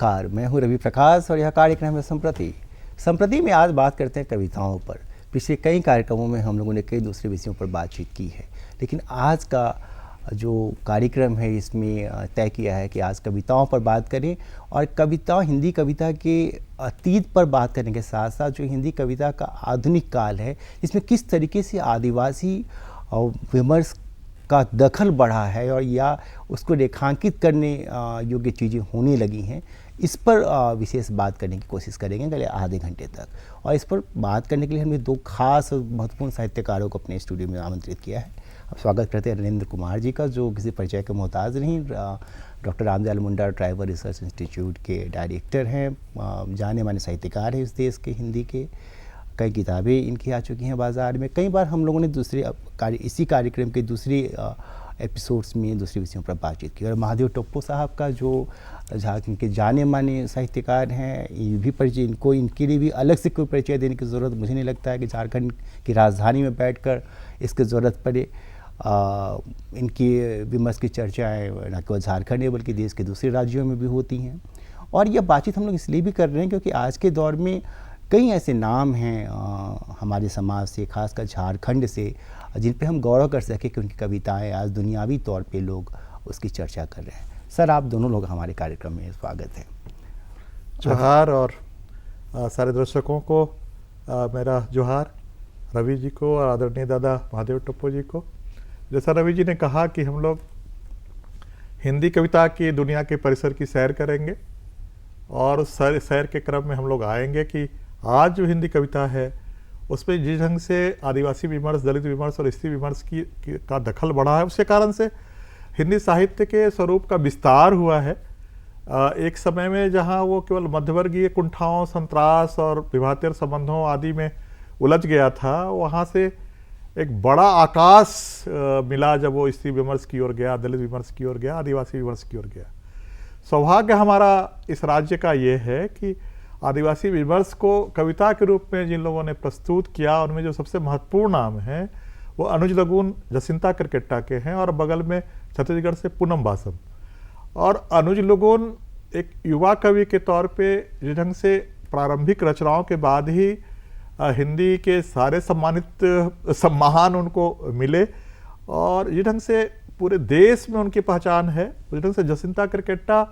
नमस्कार, मैं हूं रवि प्रकाश और यह कार्यक्रम है संप्रति। संप्रति में आज बात करते हैं कविताओं पर। पिछले कई कार्यक्रमों में हम लोगों ने कई दूसरे विषयों पर बातचीत की है, लेकिन आज का जो कार्यक्रम है इसमें तय किया है कि आज कविताओं पर बात करें और हिंदी कविता के अतीत पर बात करने के साथ साथ जो हिंदी कविता का आधुनिक काल है, इसमें किस तरीके से आदिवासी विमर्श का दखल बढ़ा है और या उसको रेखांकित करने योग्य चीज़ें होने लगी हैं, इस पर विशेष बात करने की कोशिश करेंगे अगले आधे घंटे तक। और इस पर बात करने के लिए हमने दो खास और महत्वपूर्ण साहित्यकारों को अपने स्टूडियो में आमंत्रित किया है। अब स्वागत करते हैं रणेंद्र कुमार जी का, जो किसी परिचय के मोहताज नहीं, doctor Ramdayal Munda tribal research institute के डायरेक्टर हैं, जाने माने साहित्यकार हैं इस देश के, हिंदी के। कई किताबें इनकी आ चुकी हैं बाज़ार में। कई बार हम लोगों ने इसी कार्यक्रम के दूसरी एपिसोड्स में दूसरे विषयों पर बातचीत की। और महादेव टोप्पो साहब का, जो झारखंड के जाने माने साहित्यकार हैं, ये भी परिचय, इनके लिए भी अलग से कोई परिचय देने की ज़रूरत मुझे नहीं लगता है कि झारखंड की राजधानी में बैठकर इसकी ज़रूरत पड़े। इनकी विमर्श की चर्चाएँ न केवल झारखंड है बल्कि देश के दूसरे राज्यों में भी होती हैं। और यह बातचीत हम लोग इसलिए भी कर रहे हैं क्योंकि आज के दौर में कई ऐसे नाम हैं हमारे समाज से, खासकर झारखंड से, जिन पे हम गौरव कर सकें कि उनकी कविताएं आज दुनियावी तौर पे लोग उसकी चर्चा कर रहे हैं। सर, आप दोनों लोग हमारे कार्यक्रम में स्वागत है। जोहार। और सारे दर्शकों को मेरा जोहार, रवि जी को और आदरणीय दादा महादेव टोप्पो जी को। जैसा रवि जी ने कहा कि हम लोग हिंदी कविता की दुनिया के परिसर की सैर करेंगे और सैर के क्रम में हम लोग आएंगे कि आज जो हिंदी कविता है उसमें जिस ढंग से आदिवासी विमर्श, दलित विमर्श और स्त्री विमर्श का दखल बढ़ा है, उसके कारण से हिंदी साहित्य के स्वरूप का विस्तार हुआ है। एक समय में जहां वो केवल मध्यवर्गीय कुंठाओं, संत्रास और विभातीय संबंधों आदि में उलझ गया था, वहां से एक बड़ा आकाश मिला जब वो स्त्री विमर्श की ओर गया, दलित विमर्श की ओर गया, आदिवासी विमर्श की ओर गया। सौभाग्य हमारा इस राज्य का ये है कि आदिवासी विमर्श को कविता के रूप में जिन लोगों ने प्रस्तुत किया, उनमें जो सबसे महत्वपूर्ण नाम हैं वो अनुज लगून जसिंता करकेट्टा के हैं और बगल में छत्तीसगढ़ से पूनम बासम। और अनुज लगून एक युवा कवि के तौर पे जिस ढंग से प्रारंभिक रचनाओं के बाद ही हिंदी के सारे सम्मान उनको मिले और जिस ढंग से पूरे देश में उनकी पहचान है, जिस ढंग से जसिंता करकेट्टा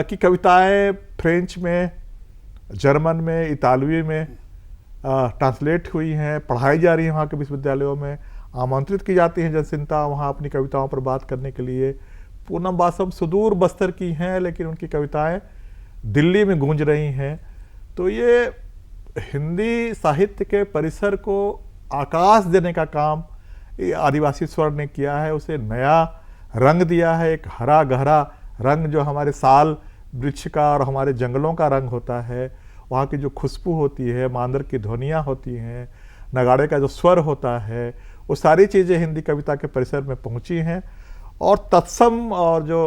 की कविताएं फ्रेंच में, जर्मन में, इतालवी में ट्रांसलेट हुई हैं, पढ़ाई जा रही हैं वहाँ के विश्वविद्यालयों में, आमंत्रित की जाती हैं जसिंता वहाँ अपनी कविताओं पर बात करने के लिए। पूनम बासम सुदूर बस्तर की हैं लेकिन उनकी कविताएं दिल्ली में गूंज रही हैं। तो ये हिंदी साहित्य के परिसर को आकाश देने का काम आदिवासी स्वर ने किया है, उसे नया रंग दिया है, एक हरा गहरा रंग जो हमारे साल वृक्ष का और हमारे जंगलों का रंग होता है, वहाँ की जो खुशबू होती है, मांदर की ध्वनियाँ होती हैं, नगाड़े का जो स्वर होता है, वो सारी चीज़ें हिंदी कविता के परिसर में पहुँची हैं। और तत्सम और जो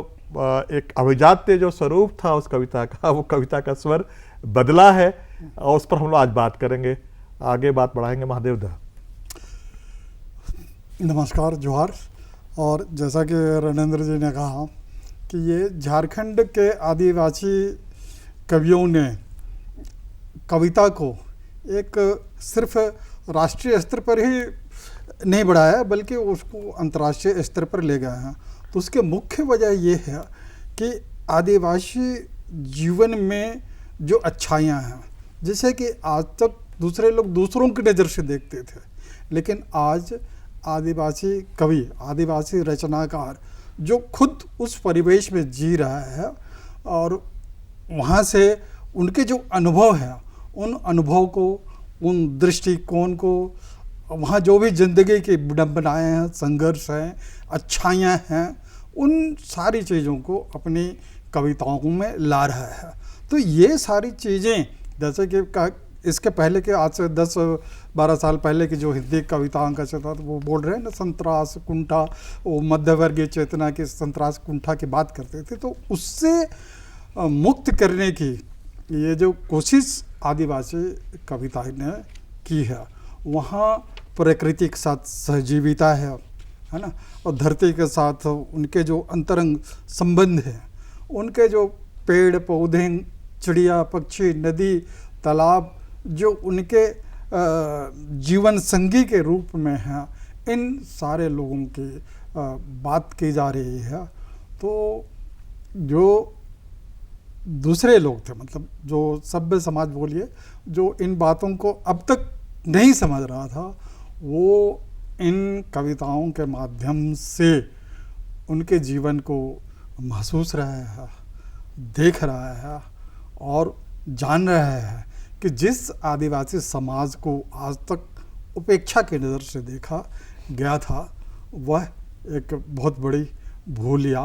एक अभिजात्य जो स्वरूप था उस कविता का, वो कविता का स्वर बदला है और उस पर हम लोग आज बात करेंगे, आगे बात बढ़ाएंगे। महादेव दा। नमस्कार, जोहार। और जैसा कि रणेंद्र जी ने कहा कि ये झारखंड के आदिवासी कवियों ने कविता को एक सिर्फ राष्ट्रीय स्तर पर ही नहीं बढ़ाया बल्कि उसको अंतर्राष्ट्रीय स्तर पर ले गए हैं। तो उसके मुख्य वजह ये है कि आदिवासी जीवन में जो अच्छाइयाँ हैं, जैसे कि आज तक दूसरे लोग दूसरों की नज़र से देखते थे, लेकिन आज आदिवासी कवि, आदिवासी रचनाकार जो खुद उस परिवेश में जी रहा है और वहाँ से उनके जो अनुभव है, उन अनुभव को, उन दृष्टिकोण को, वहाँ जो भी ज़िंदगी की विडंबनाएँ हैं, संघर्ष हैं, अच्छाइयाँ हैं, उन सारी चीज़ों को अपनी कविताओं में ला रहा है। तो ये सारी चीज़ें, जैसे कि इसके पहले के आज से 10-12 साल पहले की जो हिंदी कविताओं का चलता था, वो बोल रहे हैं ना, संतरास कुंठा, वो मध्यवर्गीय चेतना की संतरास कुंठा की बात करते थे। तो उससे मुक्त करने की ये जो कोशिश आदिवासी कविता ने की है, वहाँ प्रकृति के साथ सहजीविता है ना, और धरती के साथ उनके जो अंतरंग संबंध हैं, उनके जो पेड़ पौधे, चिड़िया पक्षी, नदी तालाब जो उनके जीवन संगी के रूप में हैं, इन सारे लोगों की बात की जा रही है। तो जो दूसरे लोग थे, मतलब जो सभ्य समाज बोलिए, जो इन बातों को अब तक नहीं समझ रहा था, वो इन कविताओं के माध्यम से उनके जीवन को महसूस रहा है, देख रहा है और जान रहा है कि जिस आदिवासी समाज को आज तक उपेक्षा की नज़र से देखा गया था, वह एक बहुत बड़ी भूल या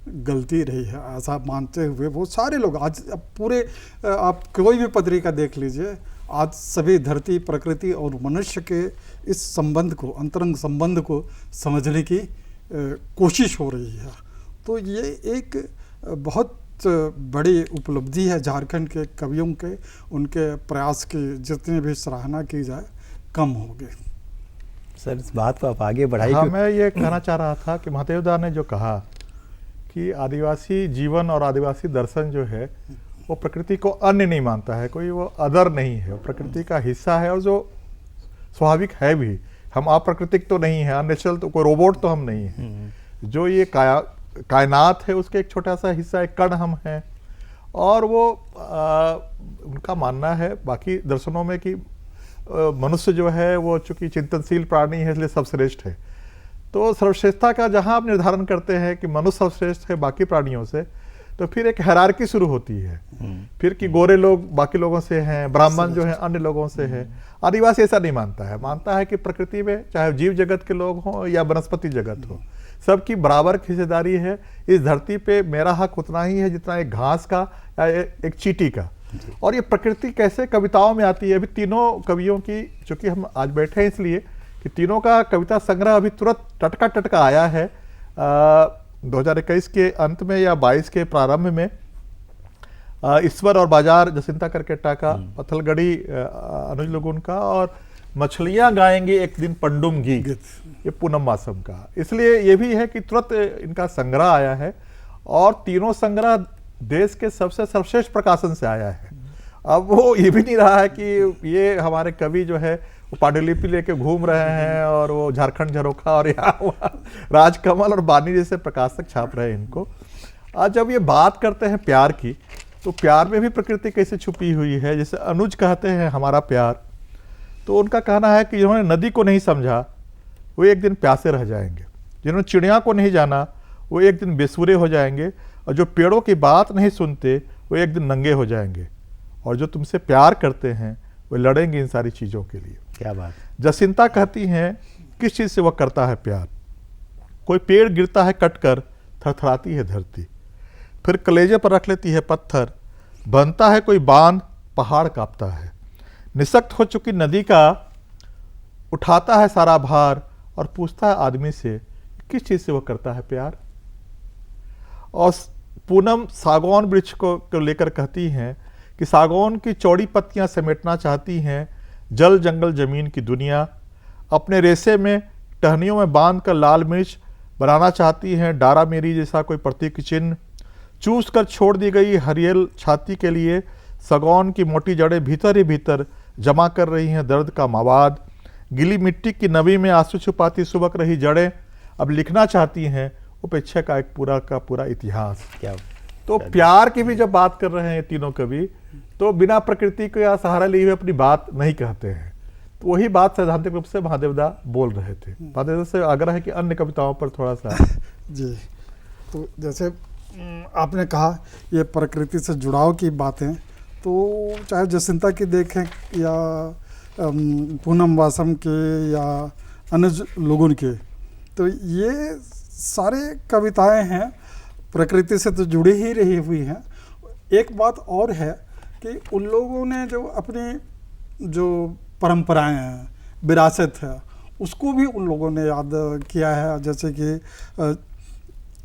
गलती रही है, ऐसा मानते हुए वो सारे लोग आज अब पूरे, आप कोई भी पत्रिका देख लीजिए, आज सभी धरती, प्रकृति और मनुष्य के इस संबंध को, अंतरंग संबंध को समझने की कोशिश हो रही है। तो ये एक बहुत बड़ी उपलब्धि है झारखंड के कवियों के, उनके प्रयास की जितनी भी सराहना की जाए कम होगी। सर, इस बात को आप आगे बढ़ाइए। हाँ, मैं ये कहना चाह रहा था कि महादेव दा ने जो कहा कि आदिवासी जीवन और आदिवासी दर्शन जो है वो प्रकृति को अन्य नहीं मानता है, कोई वो अदर नहीं है, वो प्रकृति का हिस्सा है और जो स्वाभाविक है भी। हम अप्राकृतिक तो नहीं है, अननेचुरल तो, कोई रोबोट तो हम नहीं है। जो ये कायनात है उसके एक छोटा सा हिस्सा, एक कण हम हैं। और वो उनका मानना है बाकी दर्शनों में कि मनुष्य जो है वो चूंकि चिंतनशील प्राणी है इसलिए सर्वश्रेष्ठ है। तो सर्वश्रेष्ठता का जहाँ आप निर्धारण करते हैं कि मनुष्य सर्वश्रेष्ठ है बाकी प्राणियों से, तो फिर एक हायरार्की शुरू होती है। फिर कि गोरे लोग बाकी लोगों से हैं, ब्राह्मण जो है अन्य लोगों से है। आदिवासी ऐसा नहीं मानता है, मानता है कि प्रकृति में चाहे जीव जगत के लोग हों या वनस्पति जगत हो, सबकी बराबर हिस्सेदारी है। इस धरती पे मेरा हक उतना ही है जितना एक घास का या एक चींटी का। और ये प्रकृति कैसे कविताओं में आती है। अभी तीनों कवियों की, चूंकि हम आज बैठे हैं इसलिए कि तीनों का कविता संग्रह अभी तुरंत टटका आया है 2021 के अंत में या 22 के प्रारंभ में। ईश्वर और बाजार जसिंता करकेटा का, पत्थलगढ़ी अनुज लुगुन का, और मछलियां गाएंगे एक दिन पंडुम गीत, ये पूनम मासम का। इसलिए ये भी है कि तुरंत इनका संग्रह आया है और तीनों संग्रह देश के सबसे सर्वश्रेष्ठ प्रकाशन से आया है। अब वो ये भी नहीं रहा है कि ये हमारे कवि जो है वो पांडुलिपि लेके घूम रहे हैं और वो झारखंड झरोखा और यहाँ राजकमल और बानी जैसे प्रकाशक छाप रहे हैं इनको। आज जब ये बात करते हैं प्यार की, तो प्यार में भी प्रकृति कैसे छुपी हुई है। जैसे अनुज कहते हैं हमारा प्यार, तो उनका कहना है कि जिन्होंने नदी को नहीं समझा वो एक दिन प्यासे रह जाएंगे, जिन्होंने चिड़िया को नहीं जाना वो एक दिन बेसुरे हो जाएंगे, और जो पेड़ों की बात नहीं सुनते वो एक दिन नंगे हो जाएंगे, और जो तुमसे प्यार करते हैं वो लड़ेंगे इन सारी चीज़ों के लिए। क्या बात। जसिंता कहती हैं किस चीज़ से वह करता है प्यार। कोई पेड़ गिरता है कटकर, थरथराती है धरती, फिर कलेजे पर रख लेती है पत्थर, बनता है कोई बांध, पहाड़ कांपता है। निशक्त हो चुकी नदी का उठाता है सारा भार, और पूछता है आदमी से किस चीज़ से वह करता है प्यार। और पूनम सागौन वृक्ष को लेकर कहती हैं कि सागौन की चौड़ी पत्तियां समेटना चाहती हैं जल जंगल जमीन की दुनिया, अपने रेशे में टहनियों में बांध कर लाल मिर्च बनाना चाहती हैं डारा मेरी जैसा कोई प्रतीक चिन्ह। चूस कर छोड़ दी गई हरियल छाती के लिए सागौन की मोटी जड़ें भीतर ही भीतर जमा कर रही हैं दर्द का मवाद। गिली मिट्टी की नमी में आंसू छुपाती सुबक रही जड़ें अब लिखना चाहती हैं उपेक्षा का एक पूरा का पूरा इतिहास। क्या तो प्यार की भी जब बात कर रहे हैं तीनों कवि, तो बिना प्रकृति का सहारा लिए हुए अपनी बात नहीं कहते हैं। तो वही बात सैद्धांतिक रूप से महादेवदा बोल रहे थे। महादेवदा से आग्रह है कि अन्य कविताओं पर थोड़ा सा जी। तो जैसे आपने कहा ये प्रकृति से जुड़ाव की बातें, तो चाहे जसिंता की देखें या पूनम वासम के या अनुज लुगुन के, तो ये सारे कविताएं हैं प्रकृति से तो जुड़ी ही रही हुई हैं। एक बात और है कि उन लोगों ने जो अपनी जो परंपराएं हैं, विरासत है, उसको भी उन लोगों ने याद किया है। जैसे कि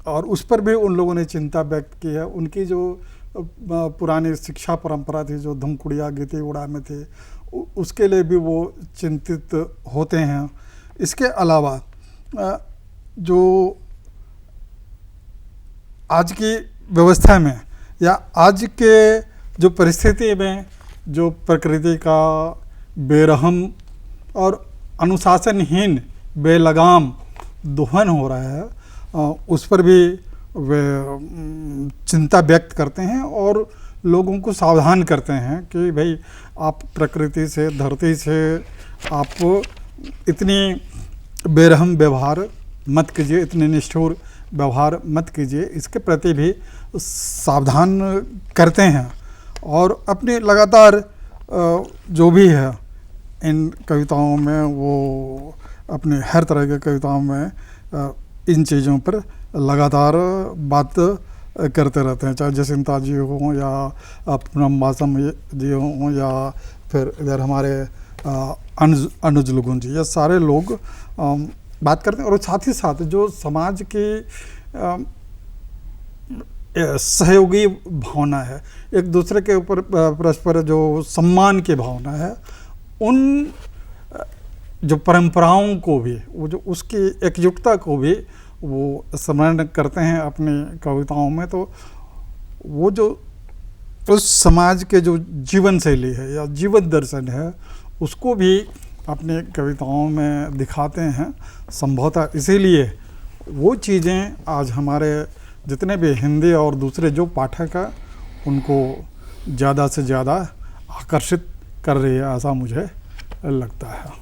और उस पर भी उन लोगों ने चिंता व्यक्त की है। उनकी जो पुरानी शिक्षा परंपरा थी जो धमकुड़िया गीती उड़ा में थे, उसके लिए भी वो चिंतित होते हैं। इसके अलावा जो आज की व्यवस्था में या आज के जो परिस्थिति में जो प्रकृति का बेरहम और अनुशासनहीन बेलगाम दोहन हो रहा है, उस पर भी वे चिंता व्यक्त करते हैं और लोगों को सावधान करते हैं कि भाई आप प्रकृति से, धरती से आप इतनी बेरहम व्यवहार मत कीजिए, इतने निष्ठुर व्यवहार मत कीजिए, इसके प्रति भी सावधान करते हैं। और अपने लगातार जो भी है इन कविताओं में, वो अपने हर तरह के कविताओं में इन चीज़ों पर लगातार बात करते रहते हैं, चाहे जसिंता जी हों या पूनम बासम जी हों या फिर इधर हमारे अनुज लुगुन जी, ये सारे लोग बात करते हैं। और साथ ही साथ जो समाज की सहयोगी भावना है, एक दूसरे के ऊपर परस्पर जो सम्मान की भावना है, उन जो परंपराओं को भी, वो जो उसकी एकजुटता को भी वो स्मरण करते हैं अपनी कविताओं में। तो वो जो उस समाज के जो जीवन शैली है या जीवन दर्शन है, उसको भी अपने कविताओं में दिखाते हैं। संभवतः इसीलिए वो चीज़ें आज हमारे जितने भी हिंदी और दूसरे जो पाठक हैं उनको ज़्यादा से ज़्यादा आकर्षित कर रही है, ऐसा मुझे लगता है।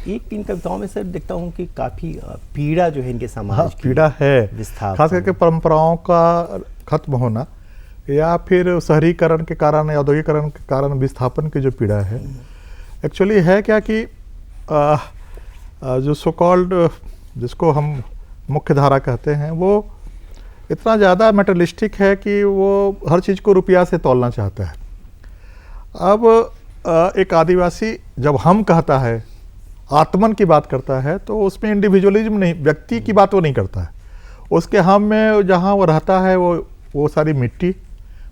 एक इन कविताओं में सर देखता हूँ कि काफ़ी पीड़ा जो है इनके समाज की, पीड़ा है, विस्थापन, खास करके परंपराओं का खत्म होना या फिर शहरीकरण के कारण या औद्योगिकरण के कारण विस्थापन की जो पीड़ा है। एक्चुअली है क्या कि जो सो कॉल्ड, जिसको हम मुख्य धारा कहते हैं, वो इतना ज़्यादा मेटलिस्टिक है कि वो हर चीज़ को रुपया से तौलना चाहता है। अब एक आदिवासी जब हम कहता है, आत्मन की बात करता है, तो उसमें इंडिविजुअलिज्म नहीं, व्यक्ति की बात वो नहीं करता है। उसके हम में जहाँ वो रहता है वो सारी मिट्टी,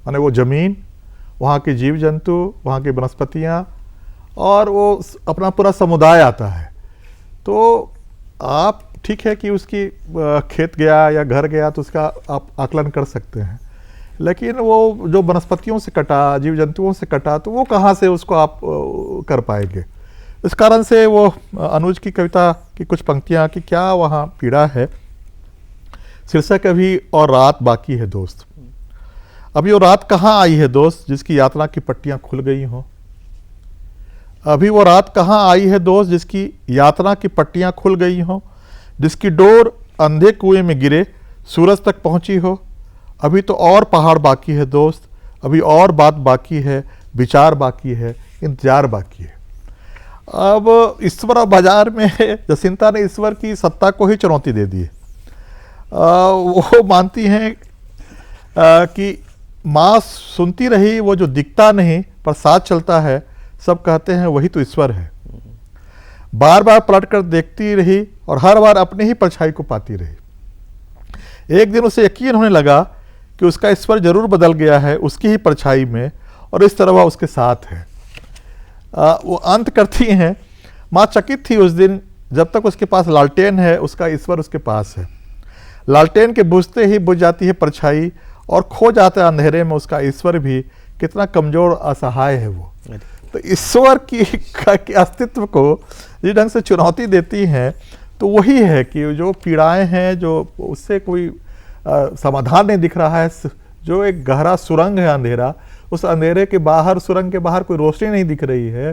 माने वो ज़मीन, वहाँ के जीव जंतु, वहाँ की वनस्पतियाँ, और वो अपना पूरा समुदाय आता है। तो आप ठीक है कि उसकी खेत गया या घर गया तो उसका आप आकलन कर सकते हैं, लेकिन वो जो वनस्पतियों से कटा, जीव जंतुओं से कटा, तो वो कहाँ से उसको आप कर पाएंगे। इस कारण से वो अनुज की कविता की कुछ पंक्तियाँ कि क्या वहाँ पीड़ा है। शीर्षक अभी और रात बाकी है दोस्त। अभी वो रात कहाँ आई है दोस्त जिसकी यात्रा की पट्टियाँ खुल गई हों। अभी वो रात कहाँ आई है दोस्त जिसकी यात्रा की पट्टियाँ खुल गई हों, जिसकी डोर अंधे कुएं में गिरे सूरज तक पहुँची हो। अभी तो और पहाड़ बाकी है दोस्त, अभी और बात बाकी है, विचार बाकी है, इंतजार बाकी है। अब ईश्वर बाजार में जसिंता ने ईश्वर की सत्ता को ही चुनौती दे दी है। वो मानती हैं कि माँ सुनती रही, वो जो दिखता नहीं पर साथ चलता है, सब कहते हैं वही तो ईश्वर है। बार बार पलट कर देखती रही और हर बार अपने ही परछाई को पाती रही। एक दिन उसे यकीन होने लगा कि उसका ईश्वर जरूर बदल गया है उसकी ही परछाई में, और इस तरह वह उसके साथ है। वो अंत करती हैं, माँ चकित थी उस दिन जब तक उसके पास लालटेन है उसका ईश्वर उसके पास है। लालटेन के बुझते ही बुझ जाती है परछाई और खो जाता है अंधेरे में उसका ईश्वर भी। कितना कमजोर असहाय है वो। तो ईश्वर की अस्तित्व को जिस ढंग से चुनौती देती हैं, तो वही है कि जो पीड़ाएं हैं, जो उससे कोई समाधान नहीं दिख रहा है, जो एक गहरा सुरंग है अंधेरा, उस अंधेरे के बाहर, सुरंग के बाहर कोई रोशनी नहीं दिख रही है।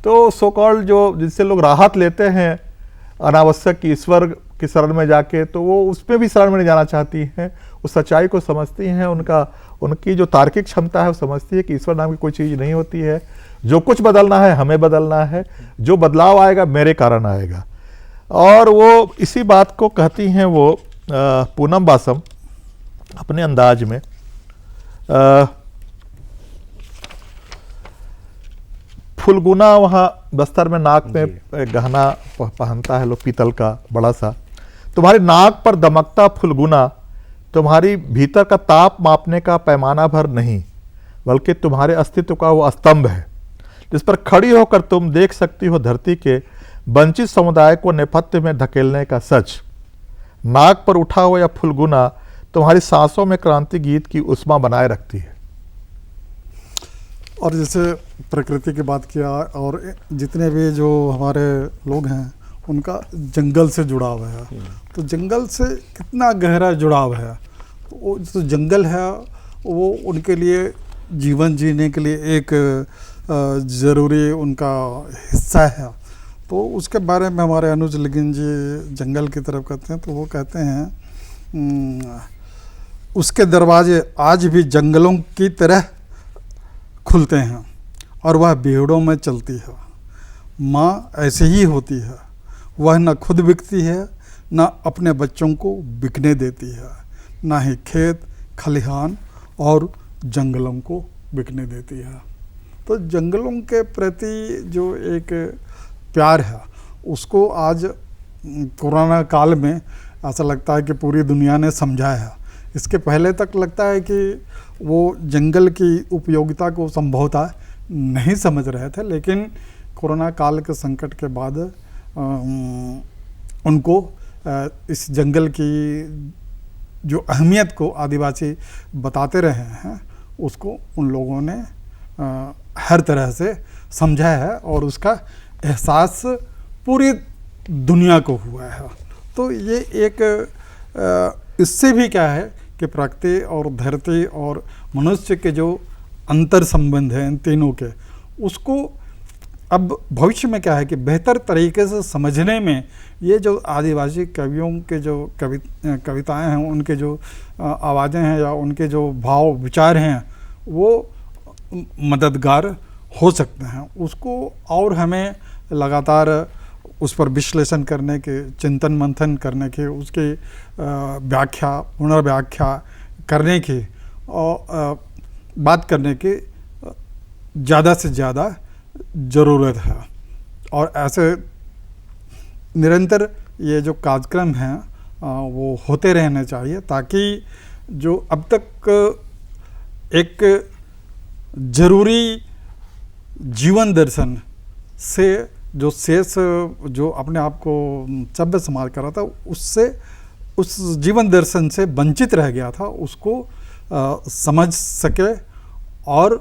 तो सो कॉल्ड जो जिससे लोग राहत लेते हैं अनावश्यक ईश्वर की शरण में जाके, तो वो उसमें भी शरण में नहीं जाना चाहती हैं। उस सच्चाई को समझती हैं, उनकी जो तार्किक क्षमता है वो समझती है कि ईश्वर नाम की कोई चीज़ नहीं होती है। जो कुछ बदलना है हमें बदलना है, जो बदलाव आएगा मेरे कारण आएगा। और वो इसी बात को कहती हैं वो पूनम बासम अपने अंदाज में। फुलगुना वहाँ बस्तर में नाक में गहना पहनता है लोग, पीतल का बड़ा सा। तुम्हारी नाक पर दमकता फुलगुना तुम्हारी भीतर का ताप मापने का पैमाना भर नहीं, बल्कि तुम्हारे अस्तित्व का वो स्तंभ है जिस पर खड़ी होकर तुम देख सकती हो धरती के वंचित समुदाय को नेपथ्य में धकेलने का सच। नाक पर उठा हुआ यह फुलगुना तुम्हारी सांसों में क्रांति गीत की उष्मा बनाए रखती है। और जैसे प्रकृति की बात किया, और जितने भी जो हमारे लोग हैं उनका जंगल से जुड़ाव है, तो जंगल से कितना गहरा जुड़ाव है। तो वो जो जंगल है वो उनके लिए जीवन जीने के लिए एक ज़रूरी उनका हिस्सा है। तो उसके बारे में हमारे अनुज लिगिन जी जंगल की तरफ कहते हैं, तो वो कहते हैं उसके दरवाजे आज भी जंगलों की तरह खुलते हैं और वह भीड़ों में चलती है। माँ ऐसे ही होती है, वह न खुद बिकती है न अपने बच्चों को बिकने देती है, ना ही खेत खलिहान और जंगलों को बिकने देती है। तो जंगलों के प्रति जो एक प्यार है उसको आज कोरोना काल में ऐसा लगता है कि पूरी दुनिया ने समझा है। इसके पहले तक लगता है कि वो जंगल की उपयोगिता को संभवतः नहीं समझ रहे थे, लेकिन कोरोना काल के संकट के बाद उनको इस जंगल की जो अहमियत को आदिवासी बताते रहे हैं उसको उन लोगों ने हर तरह से समझा है और उसका एहसास पूरी दुनिया को हुआ है। तो ये एक इससे भी क्या है कि प्रकृति और धरती और मनुष्य के जो अंतर संबंध हैं इन तीनों के, उसको अब भविष्य में क्या है कि बेहतर तरीके से समझने में ये जो आदिवासी कवियों के जो कविताएं हैं, उनके जो आवाज़ें हैं या उनके जो भाव विचार हैं वो मददगार हो सकते हैं। उसको और हमें लगातार उस पर विश्लेषण करने के, चिंतन मंथन करने के, उसकी व्याख्या पुनर्व्याख्या करने की और बात करने की ज़्यादा से ज़्यादा ज़रूरत है। और ऐसे निरंतर ये जो कार्यक्रम हैं वो होते रहने चाहिए, ताकि जो अब तक एक ज़रूरी जीवन दर्शन से जो शेष जो अपने आप को सभ्य समाज कर रहा था, उससे उस जीवन दर्शन से वंचित रह गया था, उसको समझ सके और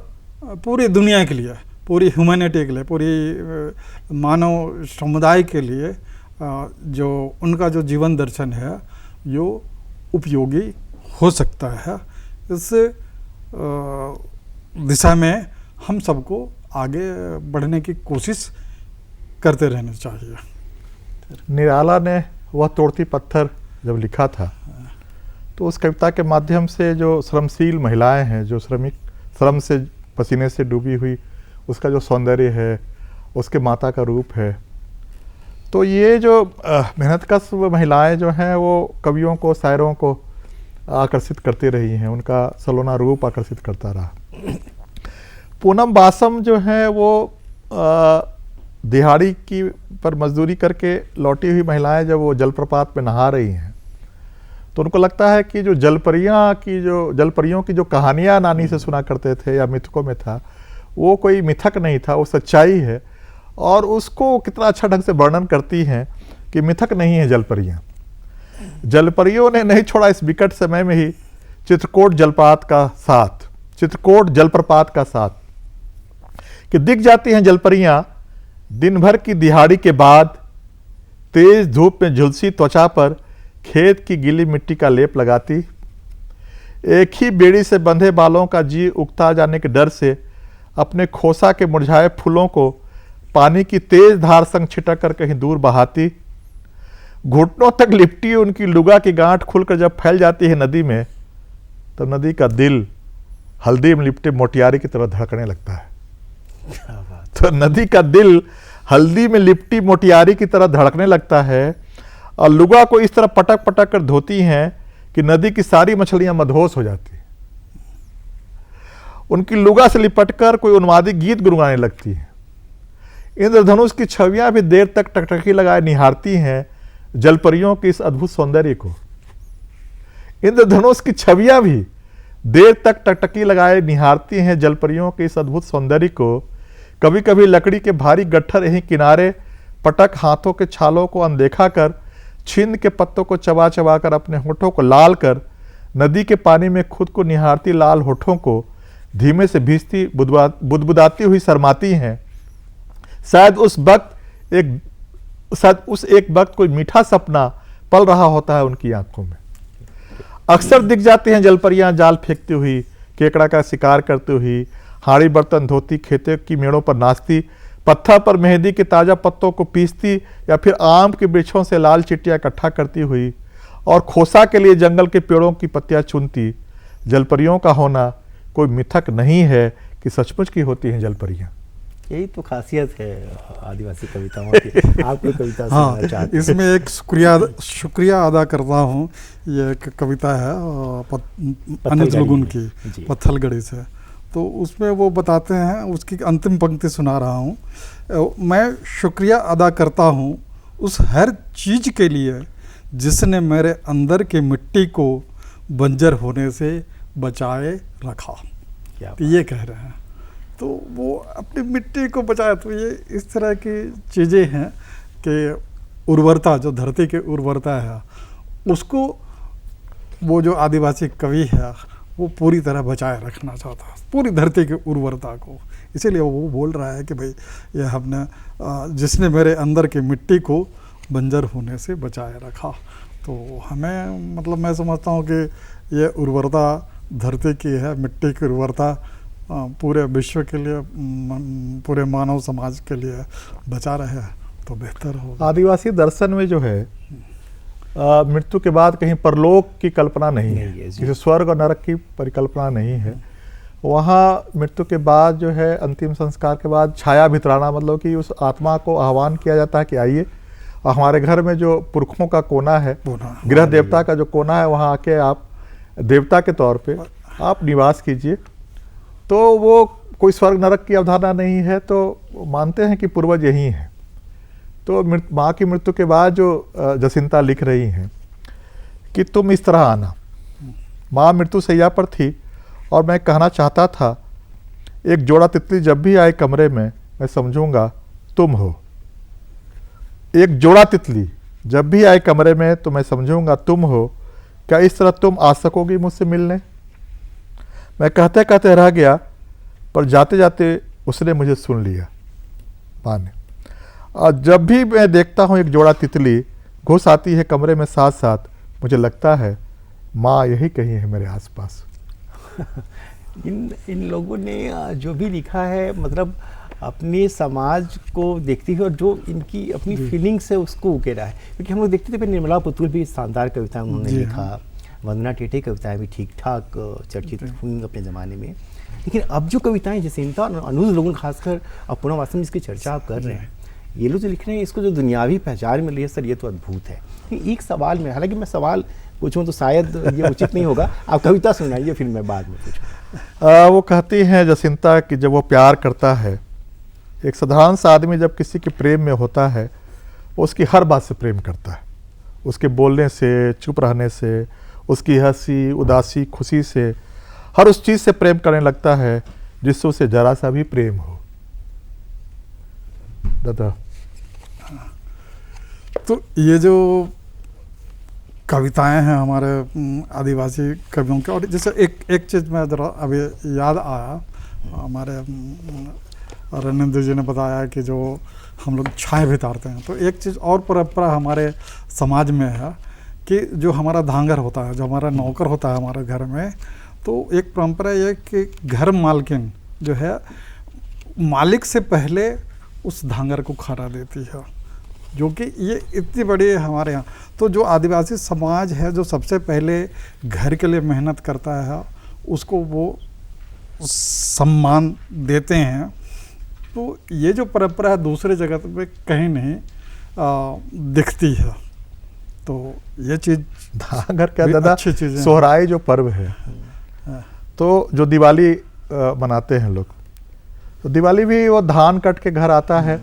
पूरी दुनिया के लिए, पूरी ह्यूमैनिटी के लिए, पूरी मानव समुदाय के लिए जो उनका जो जीवन दर्शन है यो उपयोगी हो सकता है। इस दिशा में हम सबको आगे बढ़ने की कोशिश करते रहना चाहिए। निराला ने वह तोड़ती पत्थर जब लिखा था तो उस कविता के माध्यम से जो श्रमशील महिलाएं हैं, जो श्रम से पसीने से डूबी हुई, उसका जो सौंदर्य है, उसके माता का रूप है, तो ये जो मेहनतकश महिलाएं जो हैं वो कवियों को, शायरों को आकर्षित करती रही हैं, उनका सलोना रूप आकर्षित करता रहा। पूनम बासम जो है वो दिहाड़ी की पर मजदूरी करके लौटी हुई महिलाएं जब वो जलप्रपात में नहा रही हैं तो उनको लगता है कि जो जलपरियों की जो कहानियां नानी से सुना करते थे या मिथकों में था, वो कोई मिथक नहीं था, वो सच्चाई है। और उसको कितना अच्छा ढंग से वर्णन करती हैं कि मिथक नहीं है जलपरियां। जलपरियों ने नहीं छोड़ा इस विकट समय में ही चित्रकूट जलप्रपात का साथ कि दिख जाती हैं जलपरियां दिन भर की दिहाड़ी के बाद, तेज धूप में झुलसी त्वचा पर खेत की गीली मिट्टी का लेप लगाती, एक ही बेड़ी से बंधे बालों का जी उगता जाने के डर से अपने खोसा के मुरझाए फूलों को पानी की तेज धार संग छिटक कर कहीं दूर बहाती, घुटनों तक लिपटी उनकी लुगा की गांठ खुलकर जब फैल जाती है नदी में, तो नदी का दिल हल्दी में लिपटे मोटियारी की तरह धड़कने लगता है। तो नदी का दिल हल्दी में लिपटी मोटियारी की तरह धड़कने लगता है और लुगा को इस तरह पटक पटक कर धोती हैं कि नदी की सारी मछलियां मदहोश हो जाती हैं। उनकी लुगा से लिपटकर कोई उन्मादी गीत गुनगुनाने लगती है। इंद्रधनुष की छवियां भी देर तक टकटकी लगाए निहारती हैं जलपरियों के इस अद्भुत सौंदर्य को। इंद्रधनुष की छवियां भी देर तक टकटकी लगाए निहारती हैं जलपरियों के इस अद्भुत सौंदर्य को। कभी कभी लकड़ी के भारी गट्ठर यहीं किनारे पटक हाथों के छालों को अनदेखा कर, छींद के पत्तों को चबा चबा कर अपने होठों को लाल कर नदी के पानी में खुद को निहारती लाल होठों को धीमे से भीजती बुदबुदाती हुई शर्माती हैं। शायद उस एक वक्त कोई मीठा सपना पल रहा होता है उनकी आंखों में। अक्सर दिख जाती हैं जलपरियां जाल फेंकती हुई, केकड़ा का शिकार करती हुई, हाड़ी बर्तन धोती, खेतों की मेड़ों पर नाचती, पत्थर पर मेहंदी के ताज़ा पत्तों को पीसती, या फिर आम के वृक्षों से लाल चिट्टियाँ इकट्ठा करती हुई और खोसा के लिए जंगल के पेड़ों की पत्तियाँ चुनती। जलपरियों का होना कोई मिथक नहीं है कि सचमुच की होती हैं जलपरियाँ। यही तो खासियत है आदिवासी कविताओं की। आप कोई कविता सुनाना चाहते हैं? इसमें एक शुक्रिया अदा करता हूँ। ये एक कविता है अनुज लुगुन की, पत्थलगढ़ी से। तो उसमें वो बताते हैं, उसकी अंतिम पंक्ति सुना रहा हूँ। मैं शुक्रिया अदा करता हूँ उस हर चीज़ के लिए जिसने मेरे अंदर की मिट्टी को बंजर होने से बचाए रखा। तो ये कह रहे हैं, तो वो अपनी मिट्टी को बचाया। तो ये इस तरह की चीज़ें हैं कि उर्वरता, जो धरती की उर्वरता है, उसको वो जो आदिवासी कवि है वो पूरी तरह बचाए रखना चाहता है, पूरी धरती की उर्वरता को। इसीलिए वो बोल रहा है कि भाई ये हमने जिसने मेरे अंदर की मिट्टी को बंजर होने से बचाए रखा। तो हमें मतलब मैं समझता हूँ कि ये उर्वरता धरती की है, मिट्टी की उर्वरता पूरे विश्व के लिए, पूरे मानव समाज के लिए बचा रहे तो बेहतर होगा। आदिवासी दर्शन में जो है मृत्यु के बाद कहीं परलोक की कल्पना नहीं है, किसी स्वर्ग और नरक की परिकल्पना नहीं है। वहाँ मृत्यु के बाद जो है अंतिम संस्कार के बाद छाया भितराना, मतलब कि उस आत्मा को आह्वान किया जाता है कि आइए हमारे घर में जो पुरखों का कोना है, गृह देवता का जो कोना है, वहाँ आके आप देवता के तौर पे आप निवास कीजिए। तो वो कोई स्वर्ग नरक की अवधारणा नहीं है, तो मानते हैं कि पूर्वज यही हैं। तो माँ की मृत्यु के बाद जो जसिंता लिख रही हैं कि तुम इस तरह आना। माँ मृत्यु शैया पर थी और मैं कहना चाहता था, एक जोड़ा तितली जब भी आए कमरे में मैं समझूंगा तुम हो। एक जोड़ा तितली जब भी आए कमरे में तो मैं समझूंगा तुम हो। क्या इस तरह तुम आ सकोगी मुझसे मिलने? मैं कहते कहते रह गया, पर जाते जाते उसने मुझे सुन लिया, माँ ने। और जब भी मैं देखता हूँ एक जोड़ा तितली घुस आती है कमरे में साथ साथ, मुझे लगता है माँ यही कहीं है मेरे आसपास। इन लोगों ने जो भी लिखा है, मतलब अपने समाज को देखते हुए और जो इनकी अपनी फीलिंग्स है उसको उकेरा है। क्योंकि हम लोग देखते थे, फिर निर्मला पुतुल भी शानदार कविताएं उन्होंने लिखा, वंदना टेटे कविताएं भी ठीक ठाक चर्चित हुई अपने ज़माने में। लेकिन अब जो कविताएं जसिंता और अनुज लोगन, खासकर अपूर्णा वास्तव में जिसकी चर्चा आप कर रहे हैं, ये लोग जो लिख रहे हैं, इसको जो दुनियावी पहचान मिल रही है सर, ये तो अद्भुत है। एक सवाल में, हालांकि मैं सवाल पूछूं तो शायद ये उचित नहीं होगा, आप कविता सुनाइए फिर मैं बाद में पूछूं। वो कहती हैं जसिंता कि जब वो प्यार करता है, एक साधारण सा आदमी जब किसी के प्रेम में होता है, वो उसकी हर बात से प्रेम करता है। उसके बोलने से, चुप रहने से, उसकी हंसी, उदासी, खुशी से, हर उस चीज़ से प्रेम करने लगता है जिससे उसे जरा सा भी प्रेम हो। दादा, तो ये जो कविताएं हैं हमारे आदिवासी कवियों के, और जैसे एक चीज़ मैं ज़रा अभी याद आया, हमारे रणेंद्र जी ने बताया कि जो हम लोग छाए भितारते हैं, तो एक चीज़ और परंपरा हमारे समाज में है कि जो हमारा धांगर होता है, जो हमारा नौकर होता है हमारे घर में, तो एक परंपरा ये कि घर मालकिन जो है मालिक से पहले उस धांगर को खाना देती है, जो कि ये इतनी बड़ी है हमारे यहाँ। तो जो आदिवासी समाज है, जो सबसे पहले घर के लिए मेहनत करता है, उसको वो सम्मान देते हैं। तो ये जो परंपरा है दूसरे जगह में कहीं नहीं दिखती है। तो ये चीज़ धांगर क्या दादा, अच्छी चीज़ है। सोहराई जो पर्व है, तो जो दिवाली मनाते हैं लोग, तो दिवाली भी वो धान कट के घर आता है,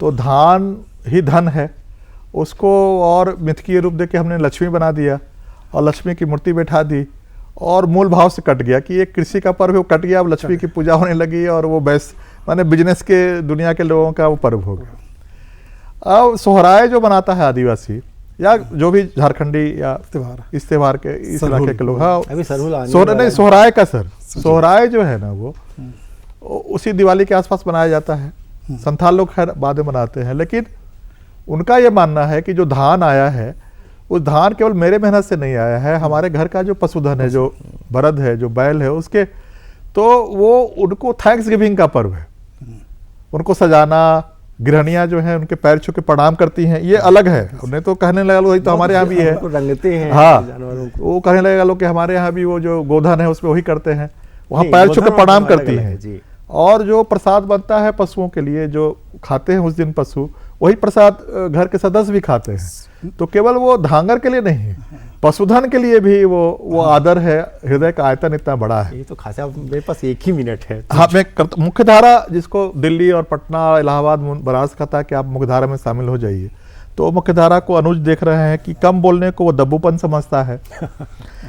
तो धान ही धन है, उसको और मिथकीय रूप दे के हमने लक्ष्मी बना दिया और लक्ष्मी की मूर्ति बैठा दी, और मूल भाव से कट गया कि ये कृषि का पर्व है, वो कट गया, अब लक्ष्मी की पूजा होने लगी और वो माने बिजनेस के दुनिया के लोगों का वो पर्व हो गया। अब सोहराय जो मनाता है आदिवासी, या जो भी झारखंडी या त्योहार इस त्योहार के इस सरहुल। इलाके के लोग, हाँ अभी सरहुल आने सोहरा वाला नहीं है। सोहराय का सर, सोहराय जो है ना वो उसी दिवाली के आसपास मनाया जाता है। संथाल लोग खैर बाद में मनाते हैं, लेकिन उनका ये मानना है कि जो धान आया है उस धान केवल मेरे मेहनत से नहीं आया है, हमारे घर का जो पशुधन है, जो बरद है, जो बैल है, उसके, तो वो उनको थैंक्स गिविंग का पर्व है। उनको सजाना, गृहणियां जो है उनके पैर छू के प्रणाम करती हैं, ये अलग है। उन्हें तो कहने लगा लो, वही तो हमारे यहाँ भी है, उनको रंगते हैं हाँ जानवरों को। वो कहने लगेगा लोग कि हमारे यहाँ भी वो जो गोधन है उसमें वही करते हैं, वहाँ नहीं, पैर छू के गोधन प्रणाम अलग करती अलग है, हैं। जी। और जो प्रसाद बनता है पशुओं के लिए, जो खाते हैं उस दिन पशु, वही प्रसाद घर के सदस्य भी खाते हैं। तो केवल वो धांगर के लिए नहीं, पशुधन के लिए भी वो आदर है। हृदय का आयतन इतना बड़ा है। ये तो खासा, मेरे पास 1 ही मिनट है। हाँ, मैं मुख्य धारा, जिसको दिल्ली और पटना, इलाहाबाद, बनारस कहता है कि आप मुख्य धारा में शामिल हो जाइए, तो मुख्य धारा को अनुज देख रहे हैं कि कम बोलने को वो दब्बूपन समझता है,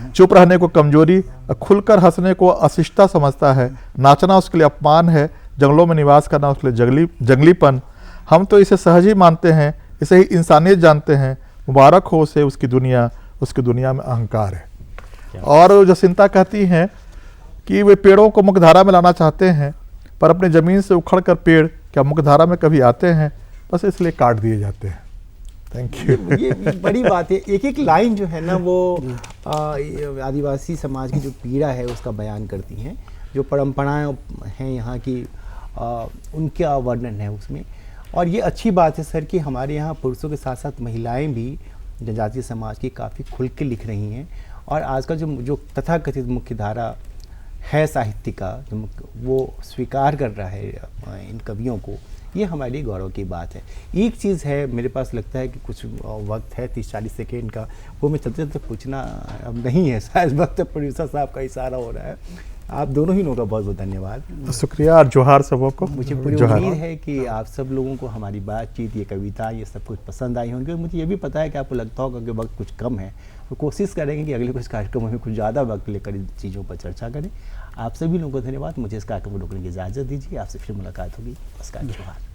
चुप रहने को कमजोरी, खुलकर हंसने को अशिष्टता समझता है, नाचना उसके लिए अपमान है, जंगलों में निवास करना उसके लिए जंगलीपन। हम तो इसे सहज ही मानते हैं, इसे ही इंसानियत जानते हैं। मुबारक हो उसे उसकी दुनिया में अहंकार है। और जसिंता कहती हैं कि वे पेड़ों को मुख्यधारा में लाना चाहते हैं, पर अपनी जमीन से उखड़कर पेड़ क्या मुख्यधारा में कभी आते हैं, बस इसलिए काट दिए जाते हैं। Thank you. ये बड़ी बात है। एक एक लाइन जो है ना वो आदिवासी समाज की जो पीड़ा है उसका बयान करती हैं, जो परंपराएं हैं यहाँ की, उनका वर्णन है उसमें। और ये अच्छी बात है सर कि हमारे यहाँ पुरुषों के साथ साथ महिलाएं भी जनजातीय समाज की काफ़ी खुल के लिख रही हैं। और आज का जो तथाकथित मुख्य धारा है साहित्य का, वो स्वीकार कर रहा है इन कवियों को, ये हमारे लिए गौरव की बात है। एक चीज़ है, मेरे पास लगता है कि कुछ वक्त है 30-40 सेकेंड का, वो मैं चलते चलते पूछना अब नहीं है, शायद वक्त प्रोड्यूसर साहब का इशारा हो रहा है। आप दोनों ही लोगों का बहुत बहुत धन्यवाद। शुक्रिया और जोहार सबों को। मुझे पूरी उम्मीद है कि आप सब लोगों को हमारी बातचीत, ये कविता, ये सब कुछ पसंद आई होंगी। मुझे ये भी पता है कि आपको लगता होगा कि वक्त कुछ कम है, तो कोशिश करेंगे कि अगले कुछ कार्यक्रमों में कुछ ज़्यादा वक्त लेकर इन चीज़ों पर चर्चा करें। आप सभी लोगों को धन्यवाद। मुझे इस कार्यक्रम को रोकने की इजाज़त दीजिए। आपसे फिर मुलाकात होगी। नमस्कार, जोहार।